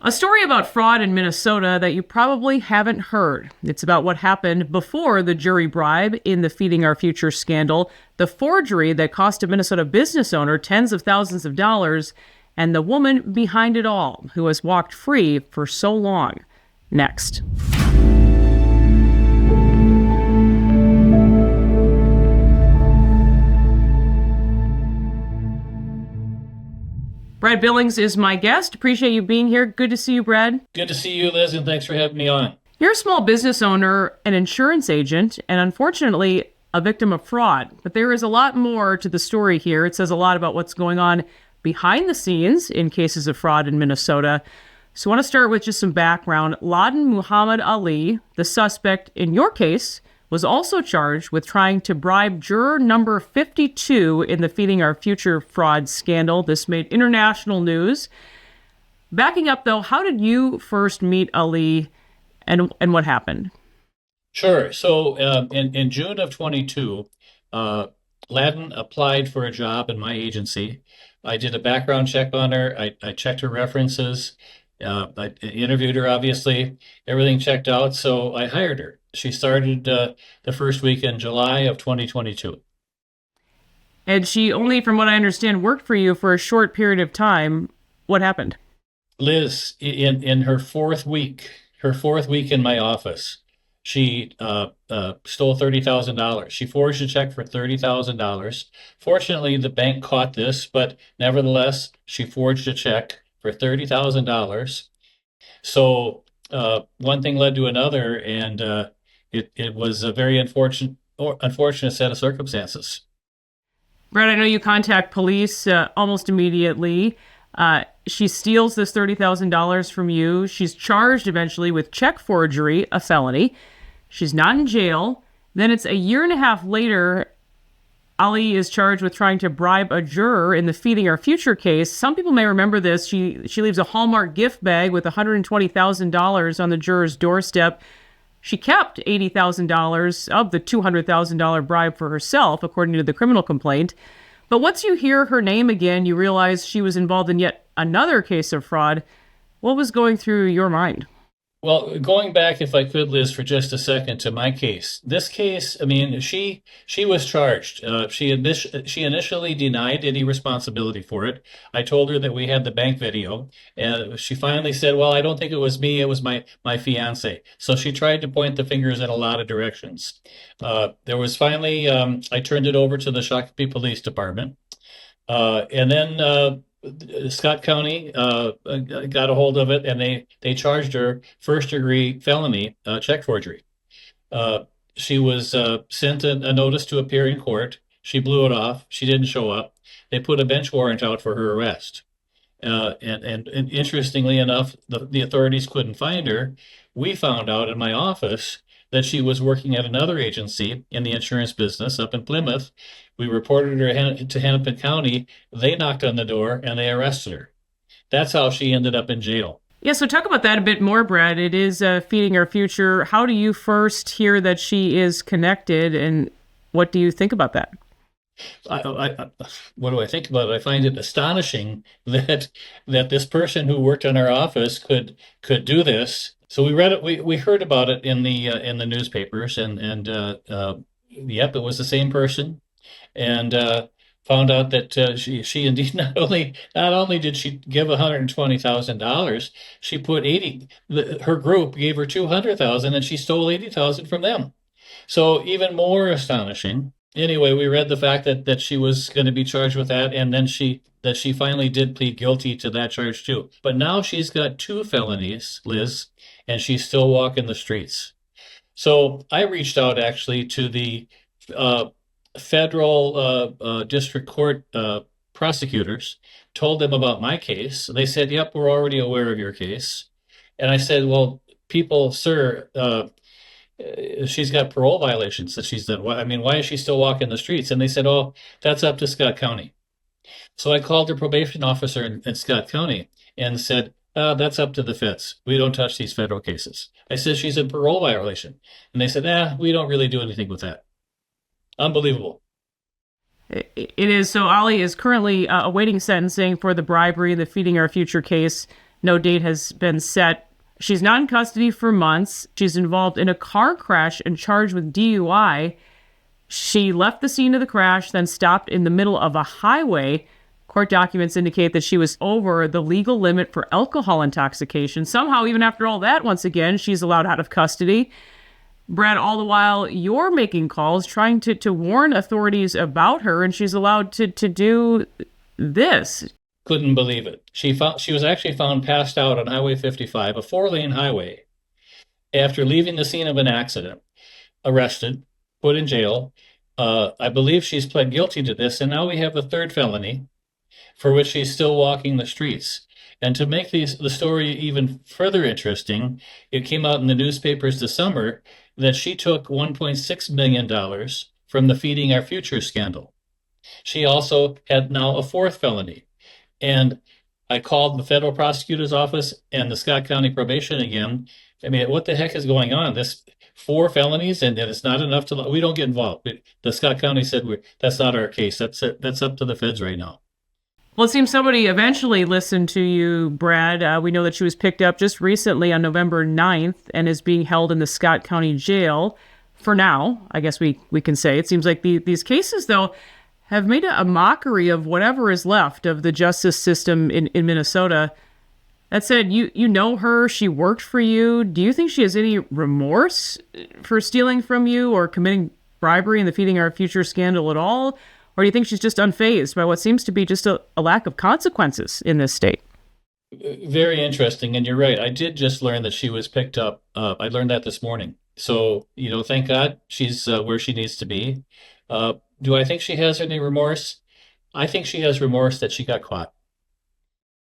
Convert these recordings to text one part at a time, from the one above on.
A story about fraud in Minnesota that you probably haven't heard. It's about what happened before the jury bribe in the Feeding Our Future scandal, the forgery that cost a Minnesota business owner tens of thousands of dollars, and the woman behind it all who has walked free for so long. Next. Brad Billings is my guest. Appreciate you being here. Good to see you, Brad. Good to see you, Liz, and thanks for having me on. You're a small business owner, an insurance agent, and unfortunately, a victim of fraud. But there is a lot more to the story here. It says a lot about what's going on behind the scenes in cases of fraud in Minnesota. So I want to start with just some background. Ladan Mohamed Ali, the suspect in your case, was also charged with trying to bribe juror number 52 in the Feeding Our Future fraud scandal. This made international news. Backing up, though, how did you first meet Ali and what happened? Sure. So in June of 22, Ladan applied for a job in my agency. I did a background check on her. I checked her references. I interviewed her, obviously. Everything checked out, so I hired her. She started the first week in July of 2022. And she only, from what I understand, worked for you for a short period of time. What happened? Liz, in her fourth week in my office, she stole $30,000. She forged a check for $30,000. Fortunately, the bank caught this, but nevertheless, she forged a check for $30,000. So one thing led to another, and it was a very unfortunate set of circumstances. Brett, I know you contact police almost immediately. She steals this $30,000 from you. She's charged eventually with check forgery, a felony. She's not in jail. Then it's a year and a half later, Ali is charged with trying to bribe a juror in the Feeding Our Future case. Some people may remember this. She leaves a Hallmark gift bag with $120,000 on the juror's doorstep. She kept $80,000 of the $200,000 bribe for herself, according to the criminal complaint. But once you hear her name again, you realize she was involved in yet another case of fraud. What was going through your mind? Well, going back, if I could, Liz, for just a second to my case. This case, I mean, she was charged. She initially denied any responsibility for it. I told her that we had the bank video, and she finally said, "Well, I don't think it was me. It was my fiance." So she tried to point the fingers in a lot of directions. There was finally, I turned it over to the Shakopee Police Department, and then. Scott County got a hold of it, and they charged her first-degree felony check forgery. She was sent a notice to appear in court. She blew it off. She didn't show up. They put a bench warrant out for her arrest. And interestingly enough, the authorities couldn't find her. We found out in my office that she was working at another agency in the insurance business up in Plymouth. We reported her to Hennepin County. They knocked on the door and they arrested her. That's how she ended up in jail. Yeah, so talk about that a bit more, Brad. It is Feeding Our Future. How do you first hear that she is connected, and what do you think about that? What do I think about it? I find it astonishing that this person who worked in our office could do this. So we read it. We heard about it in the newspapers, and yep, it was the same person, and found out that she indeed not only did she give $120,000, she put 80. Her group gave her 200,000, and she stole 80,000 from them. So even more astonishing. Anyway, we read the fact that she was going to be charged with that, and then she finally did plead guilty to that charge too. But now she's got 2 felonies, Liz, and she's still walking the streets. So I reached out actually to the federal district court prosecutors, told them about my case. They said, "Yep, we're already aware of your case." And I said, "Well, sir, she's got parole violations that she's done. I mean, why is she still walking the streets?" And they said, "Oh, that's up to Scott County." So I called the probation officer in Scott County and said, "That's up to the feds. We don't touch these federal cases." I said, "She's in parole violation." And they said, "We don't really do anything with that." Unbelievable. It is. So Ali is currently awaiting sentencing for the bribery, the Feeding Our Future case. No date has been set. She's not in custody for months. She's involved in a car crash and charged with DUI. She left the scene of the crash, then stopped in the middle of a highway. Court documents indicate that she was over the legal limit for alcohol intoxication. Somehow, even after all that, once again, she's allowed out of custody. Brad, all the while, you're making calls trying to warn authorities about her, and she's allowed to do this. Couldn't believe it. She was actually found passed out on Highway 55, a 4-lane highway, after leaving the scene of an accident, arrested, put in jail. I believe she's pled guilty to this, and now we have a third felony for which she's still walking the streets. And to make the story even further interesting, it came out in the newspapers this summer that she took $1.6 million from the Feeding Our Future scandal. She also had now a fourth felony. And I called the federal prosecutor's office and the Scott County probation again. I mean, what the heck is going on? This 4 felonies, and it's not enough to, we don't get involved. The Scott County said, that's not our case. That's up to the feds right now. Well, it seems somebody eventually listened to you, Brad. We know that she was picked up just recently on November 9th and is being held in the Scott County jail for now, I guess we can say. It seems like these cases, though, have made a mockery of whatever is left of the justice system in Minnesota. That said, you know her, she worked for you. Do you think she has any remorse for stealing from you or committing bribery in the Feeding Our Future scandal at all? Or do you think she's just unfazed by what seems to be just a lack of consequences in this state? Very interesting. And you're right. I did just learn that she was picked up. I learned that this morning. So, thank God she's where she needs to be. Do I think she has any remorse? I think she has remorse that she got caught.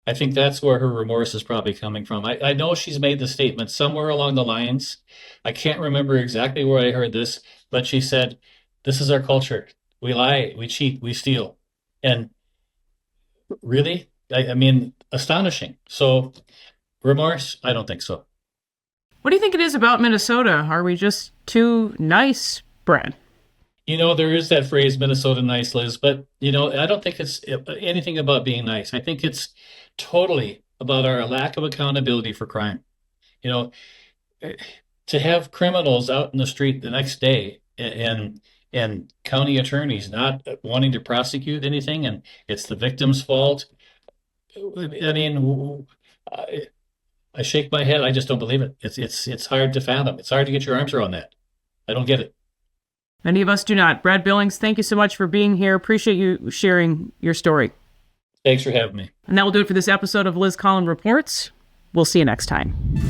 I think that's where her remorse is probably coming from. I know she's made the statement somewhere along the lines. I can't remember exactly where I heard this, but she said, "This is our culture. We lie, we cheat, we steal." And really, I mean, astonishing. So remorse? I don't think so. What do you think it is about Minnesota? Are we just too nice, Brad? There is that phrase, Minnesota nice, Liz, but, I don't think it's anything about being nice. I think it's totally about our lack of accountability for crime. To have criminals out in the street the next day and county attorneys not wanting to prosecute anything, and it's the victim's fault. I mean, I shake my head. I just don't believe it. It's hard to fathom. It's hard to get your arms around that. I don't get it. Many of us do not. Brad Billings, thank you so much for being here. Appreciate you sharing your story. Thanks for having me. And that will do it for this episode of Liz Collin Reports. We'll see you next time.